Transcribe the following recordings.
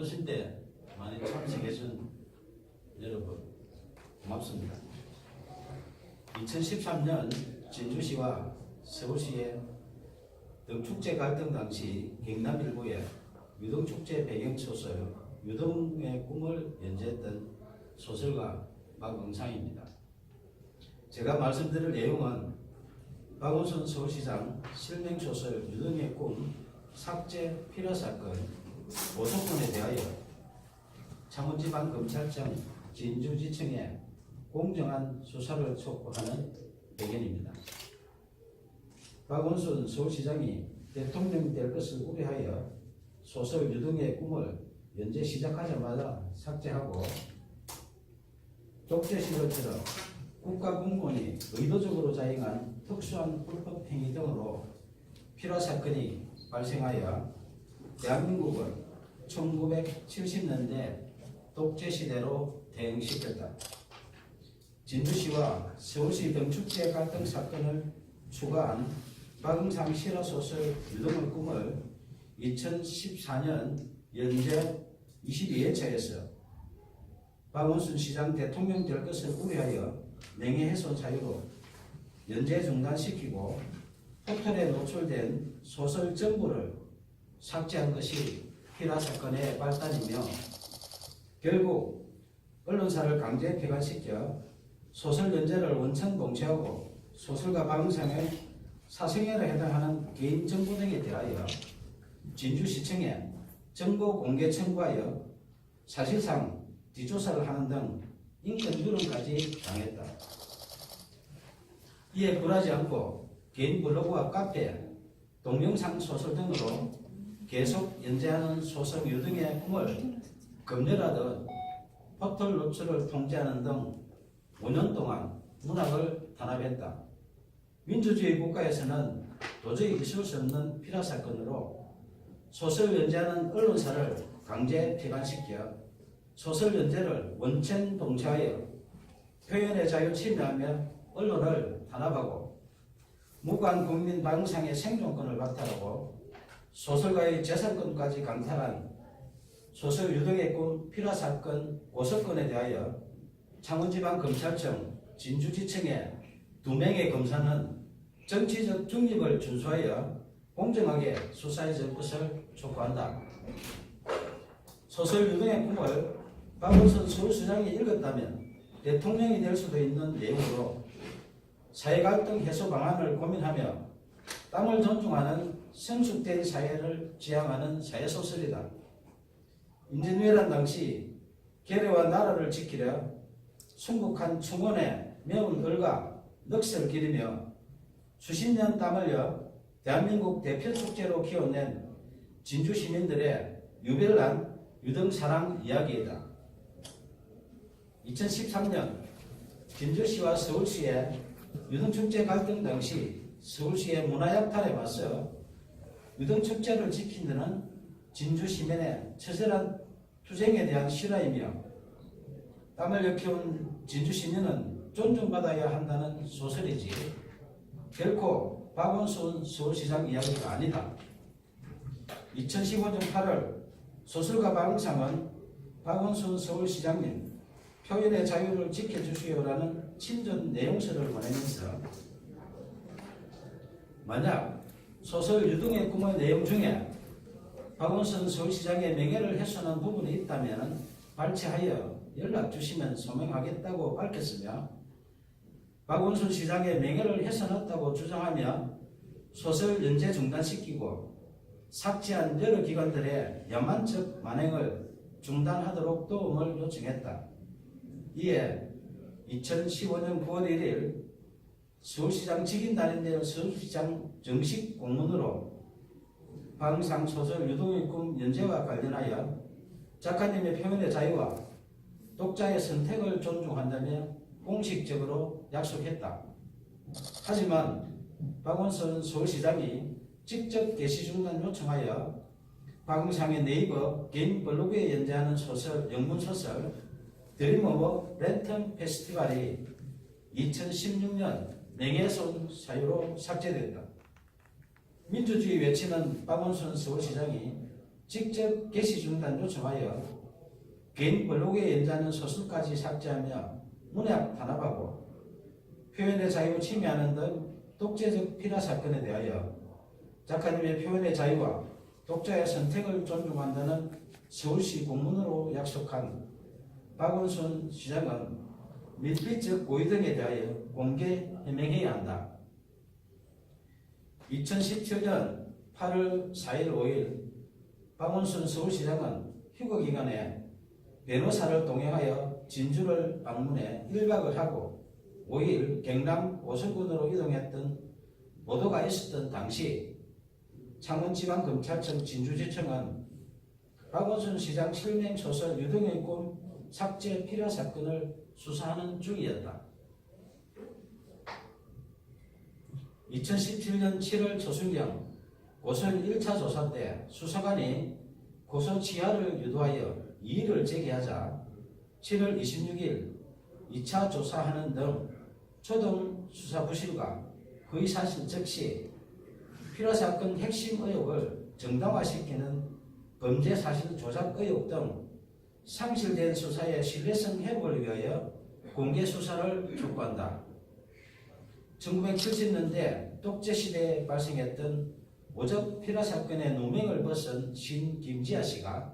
바쁘신 때 많이 참석해준 여러분 고맙습니다. 2013년 진주시와 서울시의 등축제 갈등 당시 경남 일부의 유등축제 배경소설 유등의 꿈을 연재했던 소설가 박응상입니다. 제가 말씀드릴 내용은 박원순 서울시장 실명소설 유등의 꿈 삭제 필요사건 고소건에 대하여 창원지방검찰청 진주지청에 공정한 수사를 촉구하는 의견입니다. 박원순 서울시장이 대통령이 될 것을 우려하여 소설 유등의 꿈을 연재 시작하자마자 삭제하고 독재시절처럼 국가공무원이 의도적으로 자행한 특수한 불법 행위 등으로 필요사건이 발생하여 대한민국을 1970년대 독재시대로 대응시켰다. 진주시와 서울시 등축제 갈등 사건을 추가한 박응상 실화소설 유등의 꿈을 2014년 연재 22회차에서 박원순 시장 대통령 될 것을 우려하여 명예훼손 사유로 연재 중단시키고 포털에 노출된 소설 전부를 삭제한 것이 필화 사건의 발단이며 결국 언론사를 강제 폐간시켜 소설 연재를 원천 봉쇄하고 소설가 박응상의 사생활에 해당하는 개인 정보 등에 대하여 진주시청에 정보 공개 청구하여 사실상 뒷조사를 하는 등 인권 유린까지 당했다. 이에 굴하지 않고 개인 블로그와 카페, 동영상 소설 등으로 계속 연재하는 소설 유등의 꿈을 검열하듯 포털 노출을 통제하는 등 5년 동안 문학을 탄압했다. 민주주의 국가에서는 도저히 있을 수 없는 필화 사건으로 소설 연재하는 언론사를 강제 폐간시켜 소설 연재를 원천 봉쇄하여 표현의 자유 침해하며 언론을 탄압하고 무관 국민 박응상의 생존권을 박탈하고 소설가의 재산권까지 강탈한 소설 유등의 꿈 필화 사건 고소건에 대하여 창원지방검찰청 진주지청의 2명의 검사는 정치적 중립을 준수하여 공정하게 수사해 줄 것을 촉구한다. 소설 유등의 꿈을 박원순 서울시장이 읽었다면 대통령이 될 수도 있는 내용으로 사회갈등 해소 방안을 고민하며 땀을 존중하는 성숙된 사회를 지향하는 사회소설이다. 임진왜란 당시 계례와 나라를 지키려 순국한 충원에 매운 을과 넋을 기리며 수십 년 땀 흘려 대한민국 대표 축제로 키워낸 진주 시민들의 유별난 유등 사랑 이야기이다. 2013년 진주시와 서울시의 유등축제 갈등 당시 서울시의 문화약탈에 맞서 유등축제를 지킨 데는 진주 시민의 처절한 투쟁에 대한 실화이며 땀 흘려 키운 진주 시민은 존중받아야 한다는 소설이지 결코 박원순 서울시장 이야기가 아니다. 2015년 8월 소설가 박응상은 박원순 서울시장님 표현의 자유를 지켜주시오라는 친전 내용서를 보내면서 만약 소설 유등의 꿈의 내용 중에 박원순 서울시장의 명예를 훼손한 부분이 있다면 발췌하여 연락 주시면 소명하겠다고 밝혔으며 박원순 시장의 명예를 훼손했다고 주장하며 소설 연재 중단시키고 삭제한 여러 기관들의 야만적 만행을 중단하도록 도움을 요청했다. 이에 2015년 9월 1일 서울시장 직인날인데요. 서울시장 정식 공문으로 박응상 소설 유등의 꿈 연재와 관련하여 작가님의 표현의 자유와 독자의 선택을 존중한다며 공식적으로 약속했다. 하지만 박원순 서울시장이 직접 게시 중단 요청하여 박응상의 네이버 개인 블로그에 연재하는 소설, 영문소설 드림 오브 랜턴 페스티벌이 2016년 명예훼손 사유로 삭제됐다. 민주주의 외치는 박원순 서울시장이 직접 게시 중단 요청하여 개인 블로그에 연재하는 소설까지 삭제하며 문학 탄압하고 표현의 자유 침해하는 등 독재적 피라 사건에 대하여 작가님의 표현의 자유와 독자의 선택을 존중한다는 서울시 공문으로 약속한 박원순 시장은 밀필적 고의 등에 대하여 공개 해명해야 한다. 2017년 8월 4일 5일 박원순 서울시장은 휴거기간에 변호사를 동행하여 진주를 방문해 1박을 하고 5일 경남 오성군으로 이동했던 보도가 있었던 당시 창원지방검찰청 진주지청은 박원순 시장 실명 소설 유등의 꿈 삭제 필요 사건을 수사하는 중이었다. 2017년 7월 초순경 고소인 1차 조사 때 수사관이 고소 취하를 유도하여 이의를 제기하자 7월 26일 2차 조사하는 등 초동 수사 부실과 거의 사실 즉시 필요사건 핵심 의혹을 정당화시키는 범죄 사실 조작 의혹 등 상실된 수사의 신뢰성 회복을 위하여 공개 수사를 촉구한다. 1970년대 독재시대에 발생했던 오적 필요사건의 누명을 벗은 신 김지아 씨가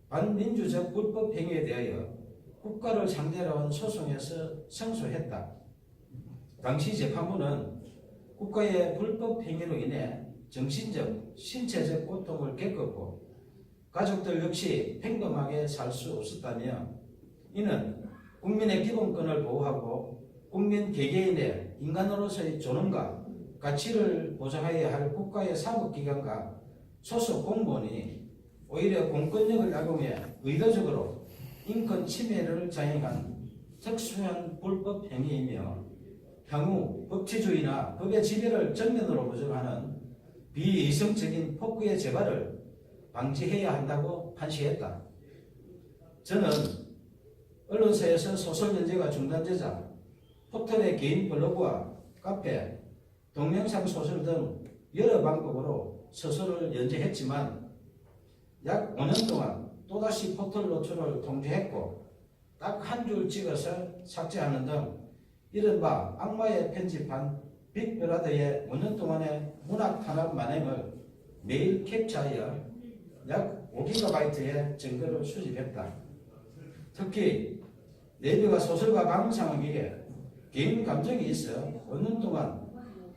반민주적 불법 행위에 대하여 국가를 상대로 한 소송에서胜訴했다. 당시 재판부는 국가의 불법 행위로 인해 정신적, 신체적 고통을 겪었고 가족들 역시 평범하게 살 수 없었다며 이는 국민의 기본권을 보호하고 국민 개개인의 인간으로서의 존엄과 가치를 보장해야 할 국가의 사법기관과 소속 공무원이 오히려 공권력을 악용해 의도적으로 인권 침해를 자행한 특수한 불법 행위이며 향후 법치주의나 법의 지배를 정면으로 부정하는 비이성적인 폭구의 재발을 방지해야 한다고 판시했다. 저는 언론사에서 소설 연재가 중단되자 포털의 개인 블로그와 카페, 동영상 소설 등 여러 방법으로 소설을 연재했지만 약 5년 동안 또다시 포털 노출을 통제했고 딱 한 줄 찍어서 삭제하는 등 이른바 악마의 편집한 빅브라더의 5년 동안의 문학 탄압 만행을 매일 캡처하여 약 5GB의 증거를 수집했다. 특히 내비가 소설가 방송하기에 개인 감정이 있어 5년 동안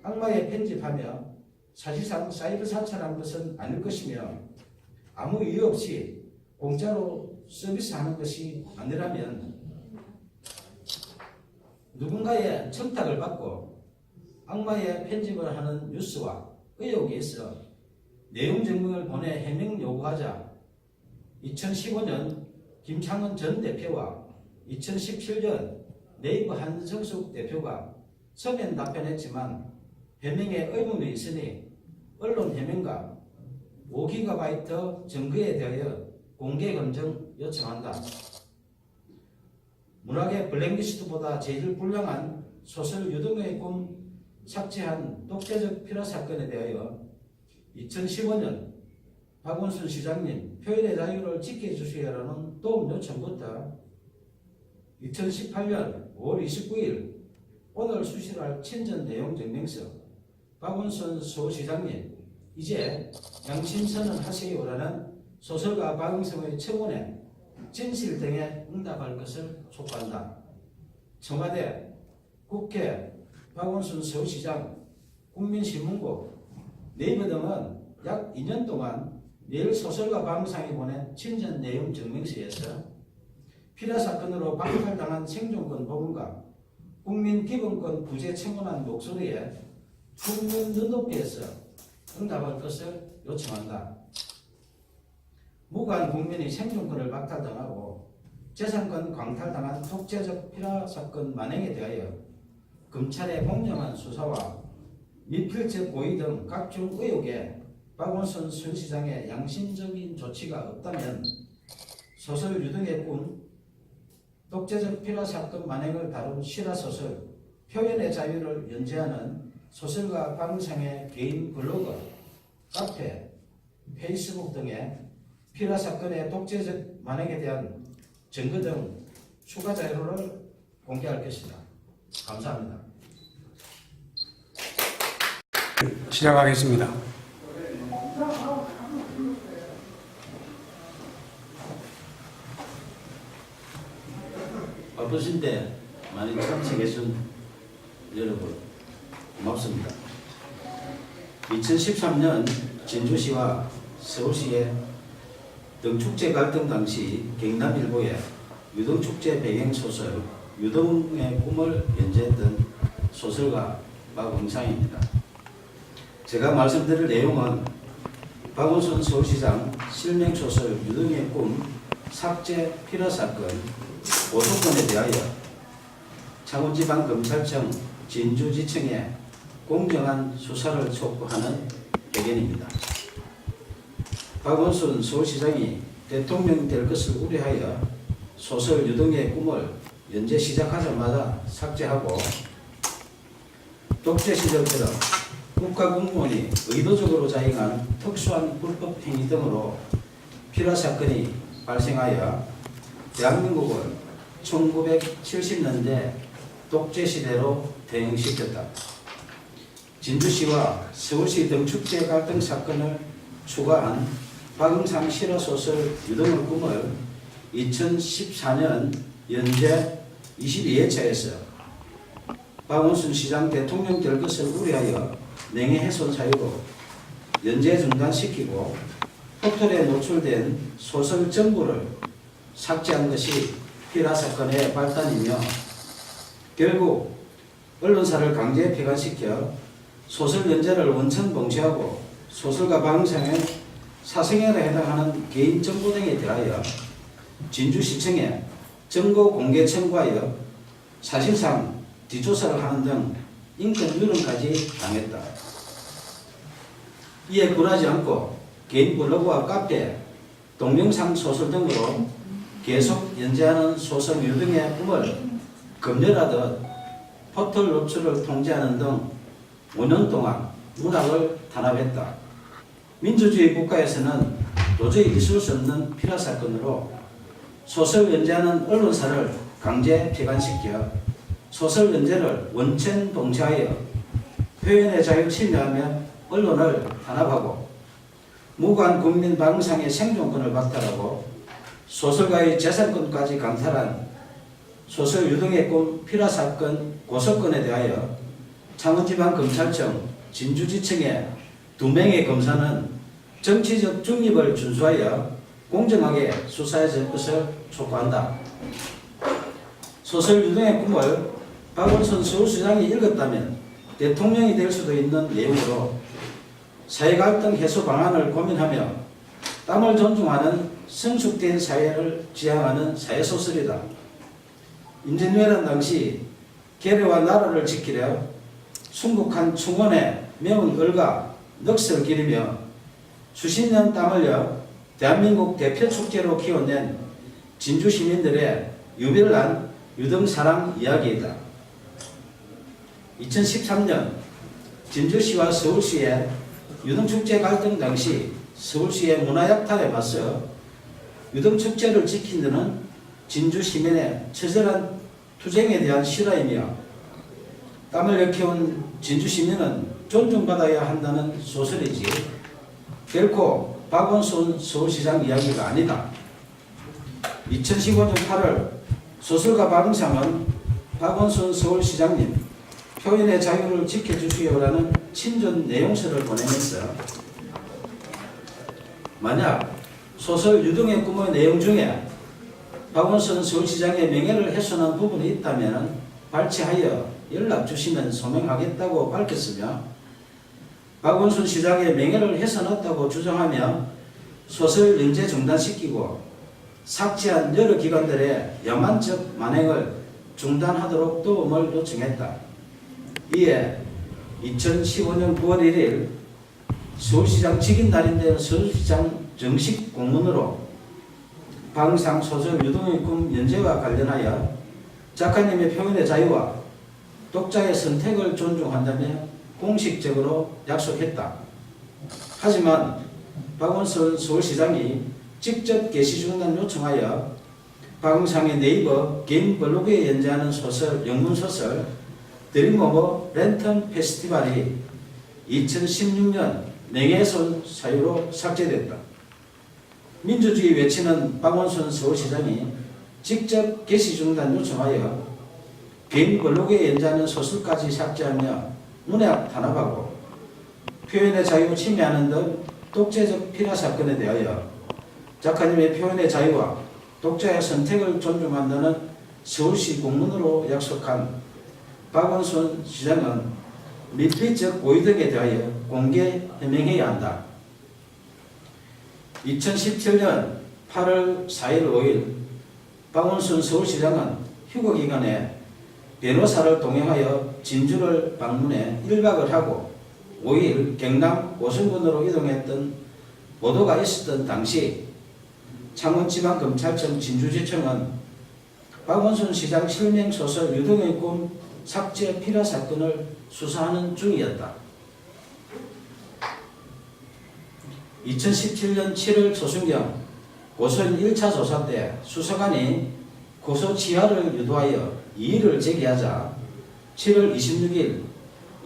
악마의 편집하며 사실상 사이버 사찰한 것은 아닐 것이며 아무 이유 없이 공짜로 서비스하는 것이 아니라면 누군가의 청탁을 받고 악마의 편집을 하는 뉴스와 의혹이 있어 내용 증명을 보내 해명 요구하자 2015년 김창원 전 대표와 2017년 네이버 한성숙 대표가 서면 답변했지만 해명에 의문이 있으니 언론 해명과 5GB 증거에 대하여 공개 검증 요청한다. 문학의 블랙리스트보다 제일 불량한 소설 유등의 꿈 삭제한 독재적 필요 사건에 대하여 2015년 박원순 시장님 표현의 자유를 지켜주시라는 도움 요청부터 2018년 5월 29일 오늘 수시할 친전 내용 증명서 박원순 서울시장님 이제 양심선언 하세요라는 소설가 박응성의 청원에 진실 등에 응답할 것을 촉구한다. 청와대, 국회, 박원순 서울시장, 국민신문고, 네이버 등은 약 2년 동안 매일 소설가 박응성이 보낸 친전 내용 증명서에서 필요 사건으로 박탈당한 생존권 복원과 국민 기본권 부재 청원한 목소리에 국민 눈높이에서 응답할 것을 요청한다. 무관 국민이 생존권을 박탈당하고 재산권 광탈당한 독재적 필요 사건 만행에 대하여 검찰의 공정한 수사와 미필적 고의 등 각종 의혹에 박원순 서울시장의 양심적인 조치가 없다면 소설 유등의 꿈, 독재적 필요 사건 만행을 다룬 실화소설 표현의 자유를 연재하는 소설가 박응성의 개인 블로그, 카페, 페이스북 등의 피라 사건의 독재적 만행에 대한 증거 등 추가 자료를 공개할 것이다. 감사합니다. 시작하겠습니다. 바쁘신데 많이 참석해준 여러분 고맙습니다. 2013년 진주시와 서울시의 등축제 갈등 당시 경남일보의 유등축제 배경소설 유등의 꿈을 연재했던 소설가 박응상입니다. 제가 말씀드릴 내용은 박원순 서울시장 실명소설 유등의 꿈 삭제 피라 사건 고소건에 대하여 창원지방검찰청 진주지청에 공정한 수사를 촉구하는 의견입니다. 박원순 서울시장이 대통령이 될 것을 우려하여 소설 유등의 꿈을 연재 시작하자마자 삭제하고 독재 시절처럼 국가공무원이 의도적으로 자행한 특수한 불법 행위 등으로 피라 사건이 발생하여 대한민국을 1970년대 독재 시대로 대응시켰다. 진주시와 서울시 등축제 갈등 사건을 추가한 박응상 실화소설 유등의 꿈을 2014년 연재 22회차에서 박원순 시장 대통령 될 것을 우려하여 명예훼손 사유로 연재 중단시키고 포털에 노출된 소설 전부를 삭제한 것이 피라 사건의 발단이며 결국 언론사를 강제 폐간시켜 소설 연재를 원천 봉쇄하고 소설가 박응상의 사생활에 해당하는 개인 정보 등에 대하여 진주시청에 정보 공개 청구하여 사실상 뒷조사를 하는 등 인권 유린까지 당했다. 이에 굴하지 않고 개인 블로그와 카페, 동영상 소설 등으로 계속 연재하는 소설 유등의 꿈을 검열하듯 포털 노출을 통제하는 등 5년 동안 문학을 탄압했다. 민주주의 국가에서는 도저히 있을 수 없는 피라 사건으로 소설 연재하는 언론사를 강제 폐간시켜 소설 연재를 원천 봉쇄하여 표현의 자유를 침해하며 언론을 탄압하고 무고한 국민 박응상의 생존권을 박탈하고 소설가의 재산권까지 강탈한 소설 유등의 꿈 피라 사건 고소건에 대하여 창원지방검찰청 진주지청의 2명의 검사는 정치적 중립을 준수하여 공정하게 수사해 줄 것을 촉구한다. 소설 유등의 꿈을 박원순 서울시장이 읽었다면 대통령이 될 수도 있는 내용으로 사회갈등 해소 방안을 고민하며 땀을 존중하는 성숙된 사회를 지향하는 사회소설이다. 임진왜란 당시 계례와 나라를 지키려 순국한 충원에 매운 을과 넋을 기리며 수십 년 땀 흘려 대한민국 대표 축제로 키워낸 진주 시민들의 유별난 유등사랑 이야기이다. 2013년 진주시와 서울시의 유등축제 갈등 당시 서울시의 문화약탈에 맞서 유등축제를 지킨 데는 진주 시민의 처절한 투쟁에 대한 실화이며 땀을 일깨운 진주 시민은 존중받아야 한다는 소설이지 결코 박원순 서울시장 이야기가 아니다. 2015년 8월 소설가 박응상은 박원순 서울시장님 표현의 자유를 지켜주시오라는 친전 내용서를 보내면서 만약 소설 유등의 꿈의 내용 중에 박원순 서울시장의 명예를 훼손한 부분이 있다면 발췌하여 연락 주시면 소명하겠다고 밝혔으며 박원순 시장의 명예를 훼손했다고 주장하며 소설 연재 중단시키고 삭제한 여러 기관들의 야만적 만행을 중단하도록 도움을 요청했다. 이에 2015년 9월 1일 서울시장 직인날인데 서울시장 정식 공문으로 박응상 소설 유등의 꿈 연재와 관련하여 작가님의 표현의 자유와 독자의 선택을 존중한다며 공식적으로 약속했다. 하지만 박원순 서울시장이 직접 게시 중단 요청하여 박응상의 네이버 개인 블로그에 연재하는 소설, 영문소설 드림 오버 랜턴 페스티벌이 2016년 명예훼손 사유로 삭제됐다. 민주주의 외치는 박원순 서울시장이 직접 게시 중단 요청하여 개인 블로그에 연재하는 소설까지 삭제하며 문학 탄압하고 표현의 자유 침해하는 등 독재적 필화 사건에 대하여 작가님의 표현의 자유와 독자의 선택을 존중한다는 서울시 공문으로 약속한 박원순 시장은 밀폐적 고의 등에 대하여 공개 해명해야 한다. 2017년 8월 4일 5일 박원순 서울시장은 휴거 기간에 변호사를 동행하여 진주를 방문해 1박을 하고 5일 경남 고성군으로 이동했던 보도가 있었던 당시 창원지방검찰청 진주지청은 박원순 시장 실명소설 유동의 꿈 삭제 필화 사건을 수사하는 중이었다. 2017년 7월 초순경 고소인 1차 조사 때 수사관이 고소 취하를 유도하여 이의를 제기하자 7월 26일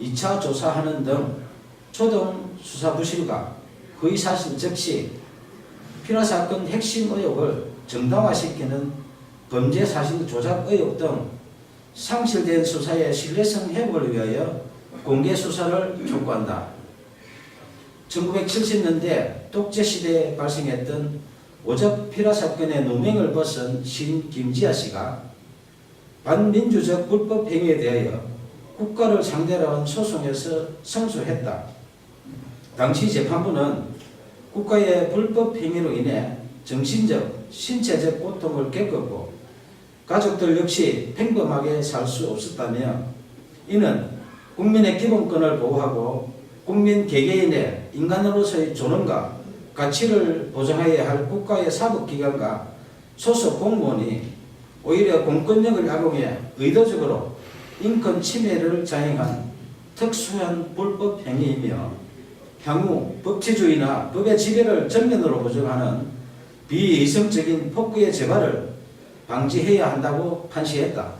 2차 조사하는 등 초동 수사 부실과 허위사실 적시, 필화사건 핵심 의혹을 정당화시키는 범죄사실 조작 의혹 등 상실된 수사의 신뢰성 회복을 위하여 공개 수사를 촉구한다. 1970년대 독재시대에 발생했던 오적 필화사건의 누명을 벗은 시인 김지아 씨가 반민주적 불법 행위에 대하여 국가를 상대로 한 소송에서胜訴했다. 당시 재판부는 국가의 불법 행위로 인해 정신적, 신체적 고통을 겪었고 가족들 역시 평범하게 살 수 없었다며 이는 국민의 기본권을 보호하고 국민 개개인의 인간으로서의 존엄과 가치를 보장해야 할 국가의 사법기관과 소속 공무원이 오히려 공권력을 악용해 의도적으로 인권 침해를 자행한 특수한 불법 행위이며 향후 법치주의나 법의 지배를 정면으로 부정하는 비이성적인 폭구의 재발을 방지해야 한다고 판시했다.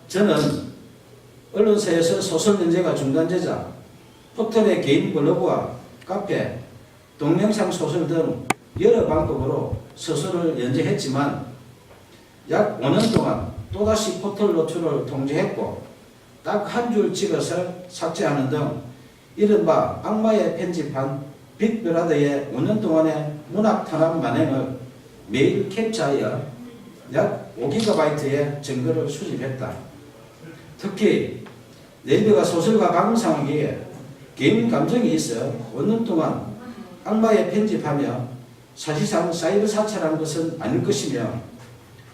저는 언론사에서 소설 연재가 중단되자 포털의 개인 블로그와 카페, 동영상 소설 등 여러 방법으로 소설을 연재했지만 약 5년 동안 또다시 포털 노출을 통제했고 딱 한 줄 찍어서 삭제하는 등 이른바 악마의 편집한 빅브라더의 5년 동안의 문학 탄압 만행을 매일 캡처하여 약 5GB의 증거를 수집했다. 특히 네이버가 소설가 박응상에게 개인 감정이 있어 5년 동안 악마의 편집하며 사실상 사이버 사찰한 것은 아닐 것이며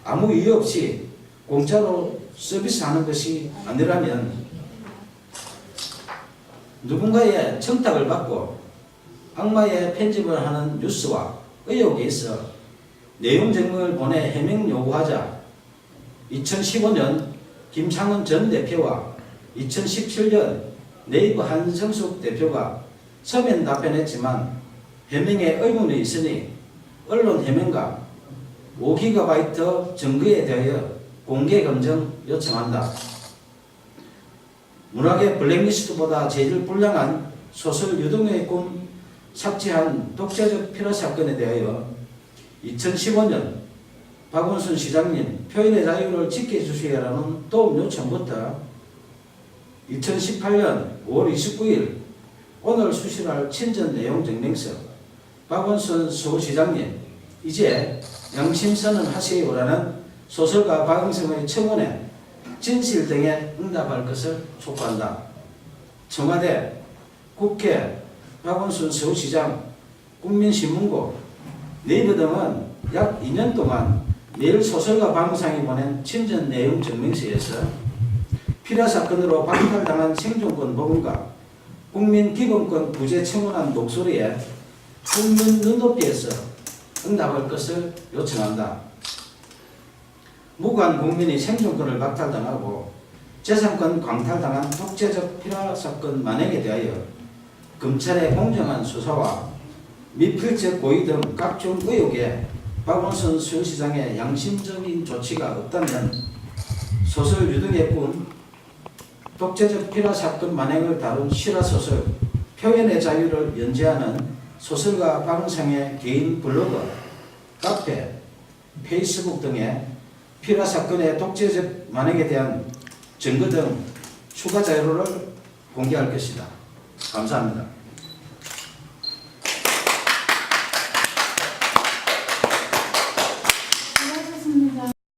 아무 이유 없이 공짜로 서비스하는 것이 아니라면 누군가의 청탁을 받고 악마의 편집을 하는 뉴스와 의혹에 있어 내용 증명을 보내 해명 요구하자 2015년 김창원 전 대표와 2017년 네이버 한성숙 대표가 서면 답변했지만 해명에 의문이 있으니 언론 해명과 5GB 증거에 대하여 공개 검증 요청한다. 문학의 블랙리스트보다 재질 불량한 소설 유동의 꿈 삭제한 독재적 필화 사건에 대하여 2015년 박원순 시장님 표현의 자유를 지켜주시라는 도움 요청부터 2018년 5월 29일 오늘 수신할 친전 내용 증명서 박원순 서울시장님 이제 양심선언 하세요라는 소설가 박응성의 청원에 진실 등에 응답할 것을 촉구한다. 청와대, 국회, 박원순 서울시장, 국민신문고, 네이버 등은 약 2년 동안 매일 소설가 박응상이 보낸 친전 내용 증명서에서 필화 사건으로 박탈당한 생존권 복원과 국민 기본권 구제 청원한 목소리에 국민 눈높이에서 응답할 것을 요청한다. 무고한 국민이 생존권을 박탈당하고 재산권 광탈당한 독재적 필화 사건 만행에 대하여 검찰의 공정한 수사와 미필적 고의 등 각종 의혹에 박원순 서울시장의 양심적인 조치가 없다면 소설 유등회뿐 독재적 피라 사건 만행을 다룬 실화소설 표현의 자유를 연재하는 소설가 박은상의 개인 블로그, 카페, 페이스북 등에 피라 사건의 독재적 만행에 대한 증거 등 추가 자료를 공개할 것이다. 감사합니다.